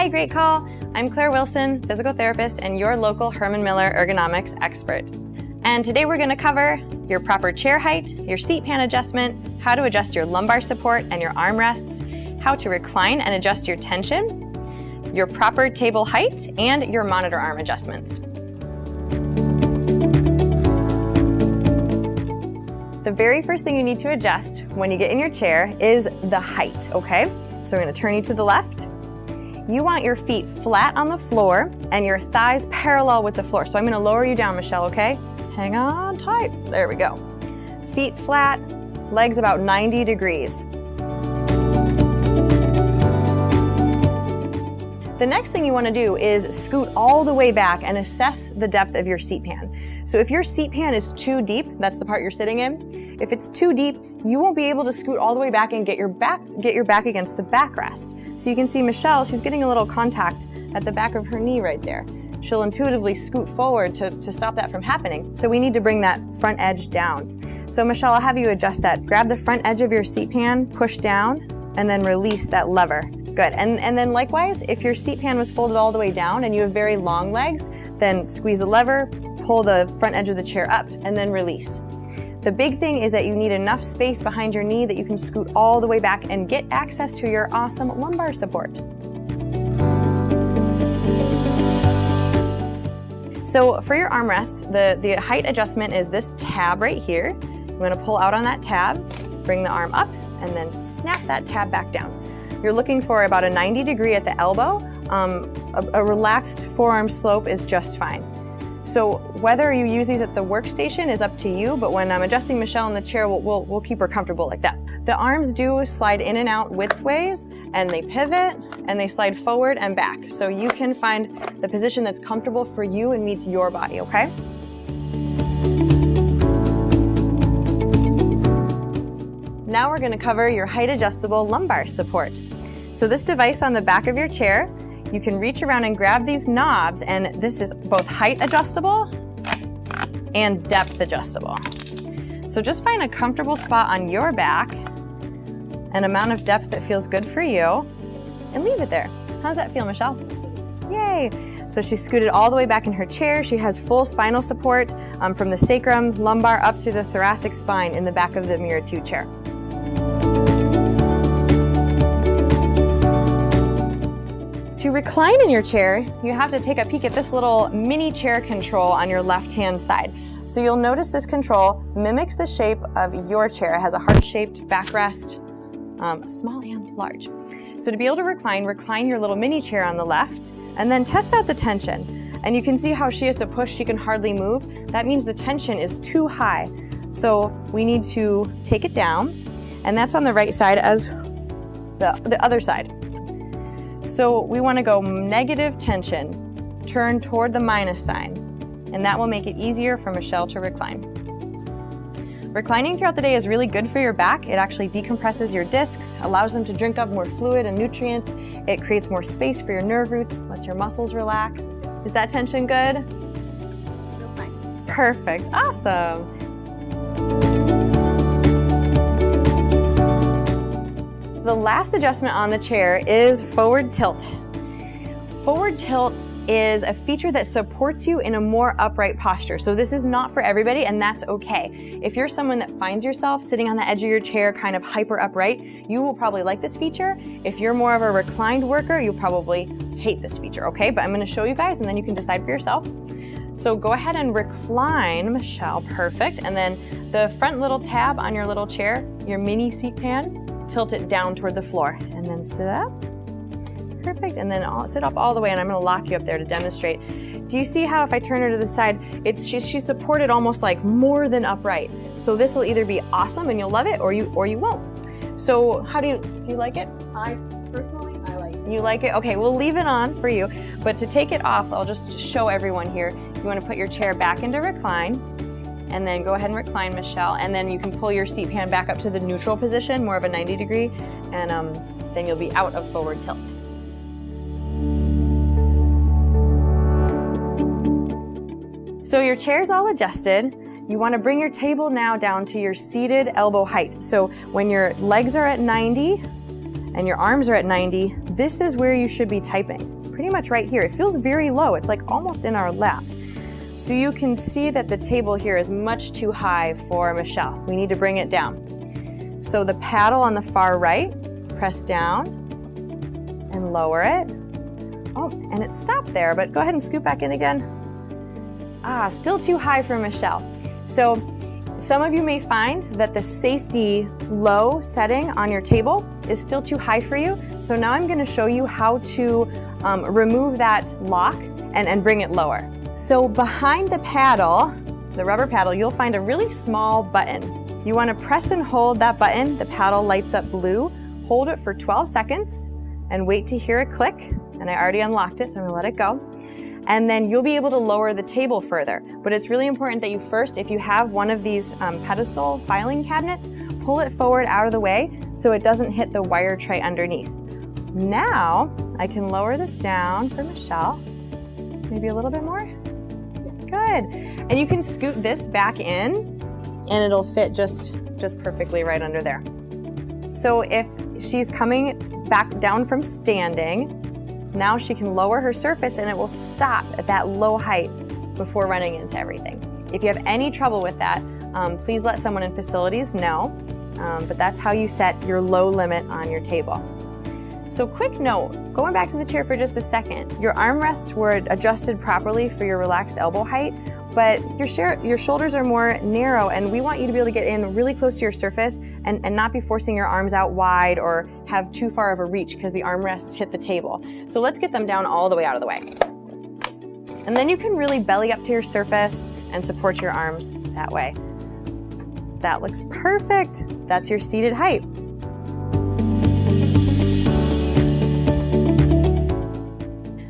Hi, GreatCall. I'm Claire Wilson, physical therapist and your local Herman Miller ergonomics expert. And today we're going to cover your proper chair height, your seat pan adjustment, how to adjust your lumbar support and your armrests, how to recline and adjust your tension, your proper table height, and your monitor arm adjustments. The very first thing you need to adjust when you get in your chair is the height, okay? So we're going to turn you to the left. You want your feet flat on the floor and your thighs parallel with the floor. So I'm going to lower you down, Michelle, okay? Hang on tight. There we go. Feet flat, legs about 90 degrees. The next thing you want to do is scoot all the way back and assess the depth of your seat pan. So if your seat pan is too deep, that's the part you're sitting in, if it's too deep, you won't be able to scoot all the way back and get your back against the backrest. So you can see Michelle, she's getting a little contact at the back of her knee right there. She'll intuitively scoot forward to stop that from happening. So we need to bring that front edge down. So Michelle, I'll have you adjust that. Grab the front edge of your seat pan, push down, and then release that lever. Good, and then likewise, if your seat pan was folded all the way down and you have very long legs, then squeeze the lever, pull the front edge of the chair up, and then release. The big thing is that you need enough space behind your knee that you can scoot all the way back and get access to your awesome lumbar support. So for your armrests, the height adjustment is this tab right here. You want to pull out on that tab, bring the arm up, and then snap that tab back down. You're looking for about a 90 degree at the elbow. A relaxed forearm slope is just fine. So whether you use these at the workstation is up to you, but when I'm adjusting Michelle in the chair, we'll keep her comfortable like that. The arms do slide in and out widthways, and they pivot, and they slide forward and back. So you can find the position that's comfortable for you and meets your body, okay? Now we're going to cover your height adjustable lumbar support. So this device on the back of your chair, you can reach around and grab these knobs, and this is both height adjustable and depth adjustable. So just find a comfortable spot on your back, an amount of depth that feels good for you, and leave it there. How does that feel, Michelle? Yay! So she's scooted all the way back in her chair. She has full spinal support from the sacrum, lumbar, up through the thoracic spine in the back of the Mirror 2 chair. To recline in your chair, you have to take a peek at this little mini chair control on your left-hand side. So you'll notice this control mimics the shape of your chair. It has a heart-shaped backrest, small and large. So to be able to recline your little mini chair on the left, and then test out the tension. And you can see how she has to push, she can hardly move. That means the tension is too high. So we need to take it down, and that's on the right side as the other side. So we want to go negative tension, turn toward the minus sign, and that will make it easier for Michelle to recline. Reclining throughout the day is really good for your back. It actually decompresses your discs, allows them to drink up more fluid and nutrients. It creates more space for your nerve roots, lets your muscles relax. Is that tension good? This feels nice. Perfect, awesome. The last adjustment on the chair is forward tilt. Forward tilt is a feature that supports you in a more upright posture. So this is not for everybody, and that's okay. If you're someone that finds yourself sitting on the edge of your chair kind of hyper upright, you will probably like this feature. If you're more of a reclined worker, you'll probably hate this feature, okay? But I'm gonna show you guys and then you can decide for yourself. So go ahead and recline, Michelle, perfect. And then the front little tab on your little chair, your mini seat pan, tilt it down toward the floor, and then sit up. Perfect, and then I'll sit up all the way, and I'm gonna lock you up there to demonstrate. Do you see how if I turn her to the side, she's supported almost like more than upright. So this will either be awesome and you'll love it, or you won't. So how do you like it? I like it. You like it? Okay, we'll leave it on for you. But to take it off, I'll just show everyone here. You wanna put your chair back into recline, and then go ahead and recline, Michelle, and then you can pull your seat pan back up to the neutral position, more of a 90 degree, and then you'll be out of forward tilt. So your chair's all adjusted. You want to bring your table now down to your seated elbow height. So when your legs are at 90 and your arms are at 90, this is where you should be typing. Pretty much right here. It feels very low. It's like almost in our lap. So you can see that the table here is much too high for Michelle. We need to bring it down. So the paddle on the far right, press down and lower it. Oh, and it stopped there, but go ahead and scoot back in again. Ah, still too high for Michelle. So some of you may find that the safety low setting on your table is still too high for you. So now I'm going to show you how to remove that lock and bring it lower. So behind the paddle, the rubber paddle, you'll find a really small button. You want to press and hold that button. The paddle lights up blue. Hold it for 12 seconds and wait to hear it click. And I already unlocked it, so I'm going to let it go. And then you'll be able to lower the table further. But it's really important that you first, if you have one of these pedestal filing cabinets, pull it forward out of the way so it doesn't hit the wire tray underneath. Now, I can lower this down for Michelle. Maybe a little bit more? Good. And you can scoot this back in and it'll fit just perfectly right under there. So if she's coming back down from standing, now she can lower her surface and it will stop at that low height before running into everything. If you have any trouble with that, please let someone in facilities know, but that's how you set your low limit on your table. So quick note, going back to the chair for just a second, your armrests were adjusted properly for your relaxed elbow height, but your shoulders are more narrow and we want you to be able to get in really close to your surface and not be forcing your arms out wide or have too far of a reach because the armrests hit the table. So let's get them down all the way out of the way. And then you can really belly up to your surface and support your arms that way. That looks perfect. That's your seated height.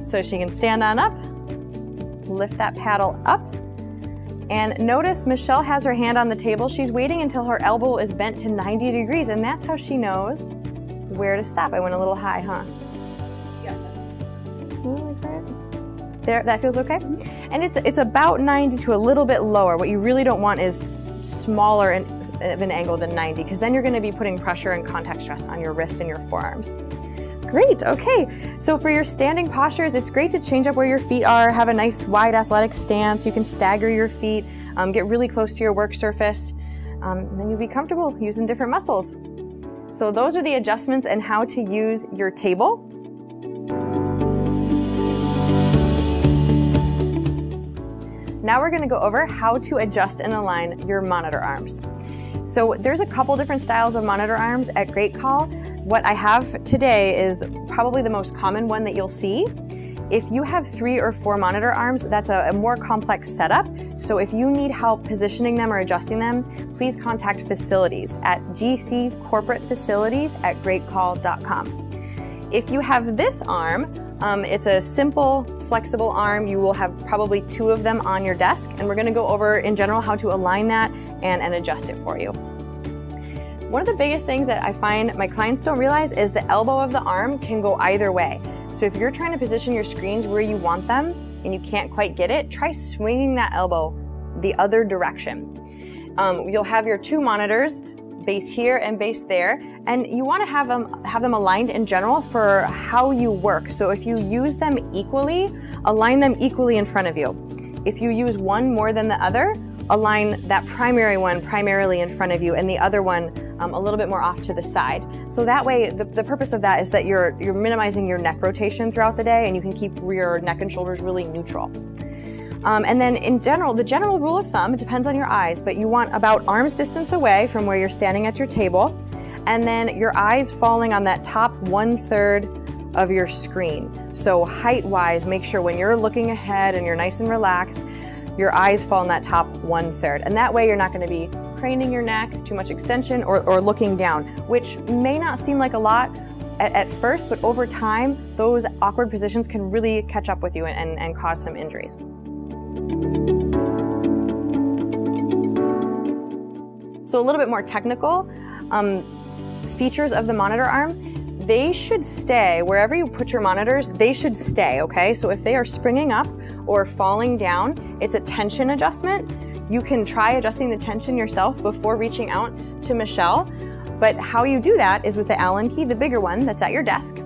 So she can stand on up, lift that paddle up, and notice Michelle has her hand on the table. She's waiting until her elbow is bent to 90 degrees, and that's how she knows where to stop. I went a little high, huh? Yeah. There, that feels okay? And it's about 90 to a little bit lower. What you really don't want is smaller of an angle than 90, because then you're gonna be putting pressure and contact stress on your wrist and your forearms. Great, okay. So for your standing postures, it's great to change up where your feet are, have a nice wide athletic stance. You can stagger your feet, get really close to your work surface, and then you'll be comfortable using different muscles. So those are the adjustments and how to use your table. Now we're gonna go over how to adjust and align your monitor arms. So there's a couple different styles of monitor arms at GreatCall. What I have today is probably the most common one that you'll see. If you have 3 or 4 monitor arms, that's a more complex setup. So if you need help positioning them or adjusting them, please contact facilities at gccorporatefacilities@greatcall.com. If you have this arm, it's a simple, flexible arm. You will have probably 2 of them on your desk, and we're gonna go over in general how to align that and adjust it for you. One of the biggest things that I find my clients don't realize is the elbow of the arm can go either way. So if you're trying to position your screens where you want them and you can't quite get it, try swinging that elbow the other direction. You'll have your 2 monitors, base here and base there, and you want to have them aligned in general for how you work. So if you use them equally, align them equally in front of you. If you use one more than the other, align that primary one primarily in front of you and the other one a little bit more off to the side. So that way, the purpose of that is that you're minimizing your neck rotation throughout the day and you can keep your neck and shoulders really neutral. And then in general, the general rule of thumb, it depends on your eyes, but you want about arm's distance away from where you're standing at your table, and then your eyes falling on that top 1/3 of your screen. So height-wise, make sure when you're looking ahead and you're nice and relaxed, your eyes fall in that top 1/3. And that way you're not gonna be craning your neck, too much extension, or looking down, which may not seem like a lot at first, but over time, those awkward positions can really catch up with you and cause some injuries. So a little bit more technical, features of the monitor arm, they should stay, wherever you put your monitors, they should stay, okay? So if they are springing up or falling down, it's a tension adjustment. You can try adjusting the tension yourself before reaching out to Michelle. But how you do that is with the Allen key, the bigger one that's at your desk.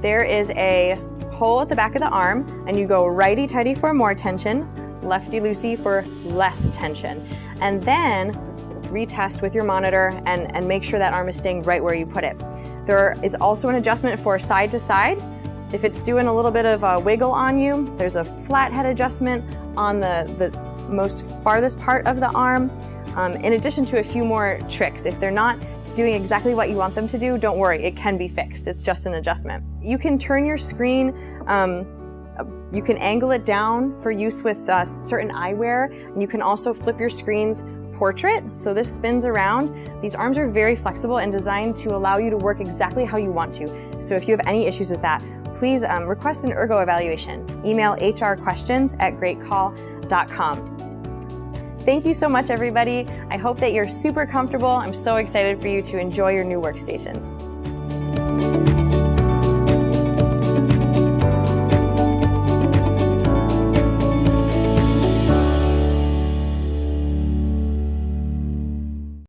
There is a hole at the back of the arm, and you go righty-tighty for more tension, lefty-loosey for less tension. And then retest with your monitor and make sure that arm is staying right where you put it. There is also an adjustment for side to side. If it's doing a little bit of a wiggle on you, there's a flat head adjustment on the most farthest part of the arm, in addition to a few more tricks. If they're not doing exactly what you want them to do, don't worry, it can be fixed. It's just an adjustment. You can turn your screen, you can angle it down for use with certain eyewear, and you can also flip your screen's portrait, so this spins around. These arms are very flexible and designed to allow you to work exactly how you want to. So if you have any issues with that, please request an ergo evaluation. Email hrquestions@greatcall.com. Thank you so much, everybody. I hope that you're super comfortable. I'm so excited for you to enjoy your new workstations.